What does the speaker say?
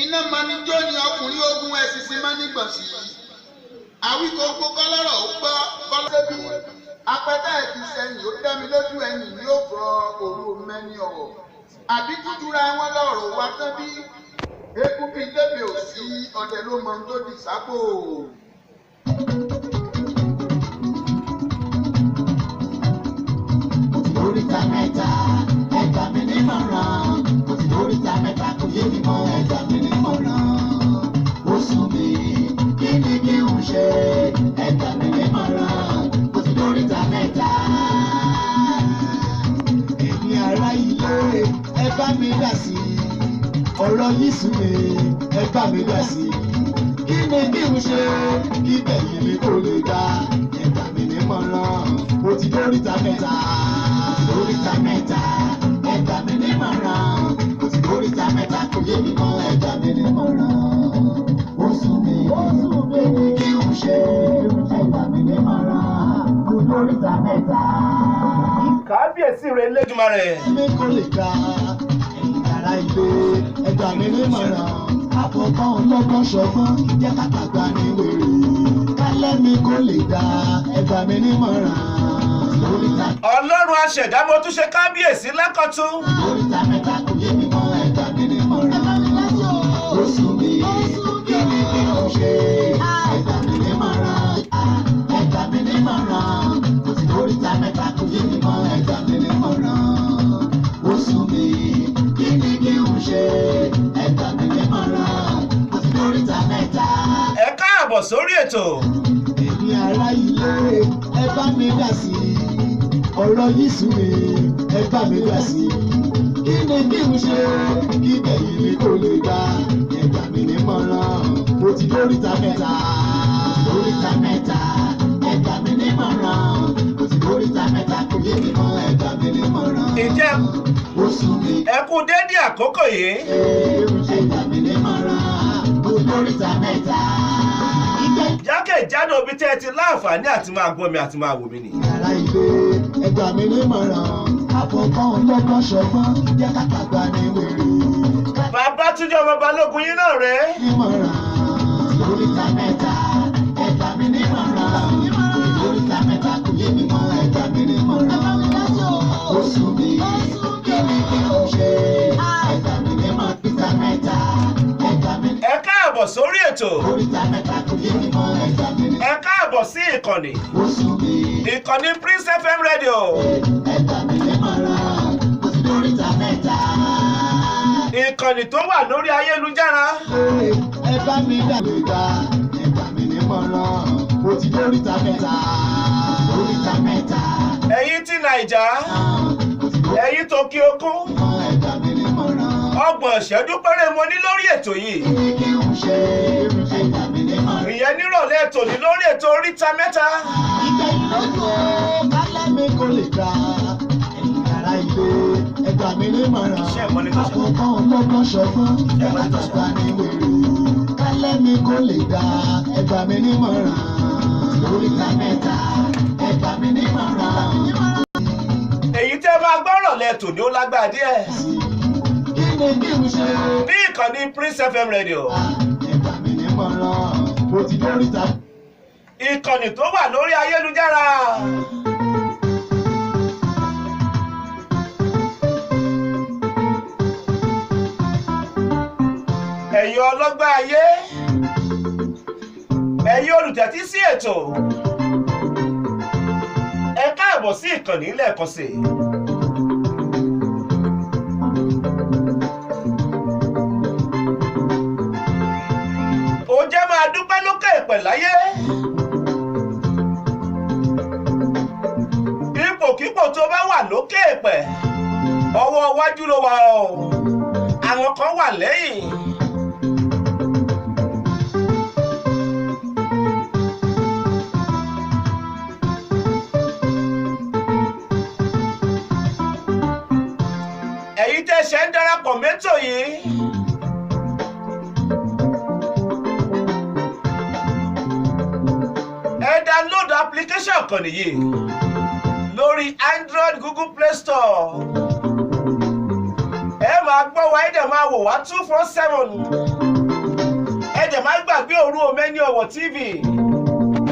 iná manijó ni ọkùnrin ogun ẹ̀sìnsìn máa nígbọ̀n sí àwí gbogbo kọ́lọ́rọ̀ ó gbọ́ kọ́lọ́débí apẹ́tẹ́ ẹ̀kí sẹ́yìn ó dá mi lójú ẹ̀yìn ní ó fọ òru mẹ́ni ọ̀wọ̀ àbí kújúra wọn lọ́rọ̀ wá tán bí eégún bíi lébè ò sí ọdẹ ló mọ tó di sápò. Oríta mẹ́ta ẹgbà mi ní mọ̀ràn. Mo ti oríta mẹ́ta kò yé mi mọ́ ẹgbà mi ní mọ̀ràn. Ó sún mi kí ni kí n ṣe ẹgbà mi ní mọ̀ràn. Mo ti oríta mẹ́ta. Ẹ̀yin ará ilé ẹ bá mi dá sí i. Ọ̀rọ̀ yìí sún mi ẹ bá mi dá sí i. Kí ni kí n ṣe kí bẹ̀yìn mi kò lè dá ẹgbà mi ní mọ̀ràn. Mo ti oríta mẹ́ta. Oríta mẹ́ta ẹgbà mi ní mọ̀ràn. Mo ti oríta mẹ́ta kò yé mi mọ́ ẹgbà mi ní mọ̀ràn. Ó sún mi kí n ṣe ẹgbà mi ní mọ̀ràn. Mo ti oríta mẹ́ta. Kábíyèsí rẹ̀ Elédùmarè. Mi kò lè ga ẹ̀yin ará ilé ẹgbà mi ní mọ̀ràn. Àkọ́kọ́ ọlọ́gbọ́n ṣọgbọ́n jẹ́ kàkàgbà ní wèrè. Kálẹ̀ mi kò lè ga ẹgbà mi ní mọ̀ràn. Ọlọ́run aṣẹ̀dá mo tún ṣe kábíyèsí lákọ̀tún. Oríta mẹ́ta kò yé mi mọ́ ẹgbà mi ní mọ̀ràn. Ó sún mi kí ni kí n ṣe ẹgbà mi ní mọ̀ràn. Ẹgbà mi ní mọ̀ràn. Kò sí oríta mẹ́ta kò yé mi mọ́ ẹgbà mi ní mọ̀ràn. Ó sún mi kí ni kí n ṣe ẹgbà mi ní mọ̀ràn. Kò sí oríta mẹ́ta. Ẹ káàbọ̀ sórí ètò. Ẹ̀yin ará ilé ẹ bá mi dá sí i. Ọ̀rọ̀ yìí sún mi ẹ bá mi dá sí i. Kí ni kí n ṣe kí bẹ̀yìn mi kò lè dá ẹgbà mi ní mọ̀ràn. Mo ti lóríta mẹ́ta. Lóríta mẹ́ta ẹgbà mi ní mọ̀ràn. Mo ti lóríta mẹ́ta kò yé mi mọ́ ẹgbà mi ní mọ̀ràn. Ǹjẹ́ Ó sún mi ẹ kú dédé àkókò yìí? ẹgbà mi ní mọ̀ràn. Mo lóríta mẹ́ta. Jákèjádò ibi tẹ́ ẹ ti láǹfààní àti máa gbọ́ mi àti máa wò mí nì. Ará ilé ẹgbà mi ní mọ̀ràn. Àkọ́kọ́ ọlọ́gbọ́n ṣọgbọ́n jẹ́ kàkàgbà ní wèrè. Babátúndé ọmọ Balógun yín náà rèé. Ní mọ̀ràn. Oríta mẹ́ta ẹgbà mi ní mọ̀ràn. Oríta mẹ́ta kò yé mi mọ́ ẹgbà mi ní mọ̀ràn. Ó sún mi kí ni kí n ṣe ẹgbà mi ní mọ̀ràn. Oríta mẹ́ta ẹgbà mi ní. Ẹ káàbọ̀ sórí ètò. Oríta mẹ́ta kò yé mi mọ́ ẹgbà mi ní. Ẹ káàbọ̀ sí ìkànnì. Ó sún mi Ìkànnì Prince FM Radio. ẹgbà mi ní mọ̀ràn. Mo ti oríta mẹ́ta. Ìkànnì tó wà lórí ayélujára. Ẹ bá mi dá lè dá ẹgbà mi ní mọ̀ràn. Mo ti lóríta mẹ́ta. Oríta mẹ́ta. Ẹ̀yin ti Nàìjà. Ẹ̀yin tòkè òkun. Ẹgbà mi ní mọ̀ràn. Ọgbọ̀n ìṣẹ́jú péré mo ní lórí ètò yìí. Kí n ṣe ẹgbà mi ní mọ̀ràn. Ìyẹn nírọ̀lẹ́ ètò ní lórí ètò Oríta Mẹ́ta. Ìgbẹ̀yìn lóko kálẹ̀ mi kò lè gbà. Ẹ̀yin ará ilé ẹgbà mi ní mọ̀ràn. Ṣé ẹ̀ mọ́ ní tọ́sán? Àkọ́kọ́ ọlọ́gbọ́n ṣọgbọ́n jẹ́ kàkàgbà ní wèrè. Kálẹ̀ mi kò lè gbà ẹgbà mi ní mọ̀ràn. Oríta mẹ́ta ẹgbà mi ní mọ̀ràn. Èyí tẹ́ máa gbọ́rọ̀ lẹ́tò ní ó lágbára díẹ̀. Kí ni kí n ṣe? Ní ìkànnì Prince FM Radio. Ẹgbà mi ní mọ̀ràn. Mo ti lóríta. Ìkànnì tó wà lórí ayélujára. Ẹ̀yin ọlọ́gbọ́n ayé. Ẹ̀yin olùtẹ́tí sí ètò. Ẹ káàbọ̀ sí ìkànnì lẹ́ẹ̀kan sí. Ó jẹ́ máa dúpẹ́ lókè ìpẹ̀ láyé. Ipòkípò tó bá wà lókè ìpẹ̀, ọwọ́ iwájú ló wà o. Àwọn kan wà lẹ́yìn. Ẹ̀yin tẹ́ ṣe ń darapọ̀ mẹ́tò yìí. Ẹ download application kan nìyí lórí Android Google Play Store. ẹ máa gbọ́ wa ẹ dẹ̀ máa wò wá 247 ẹ dẹ̀ má gbàgbé Òru Omẹ́ni Ọ̀wọ̀ TV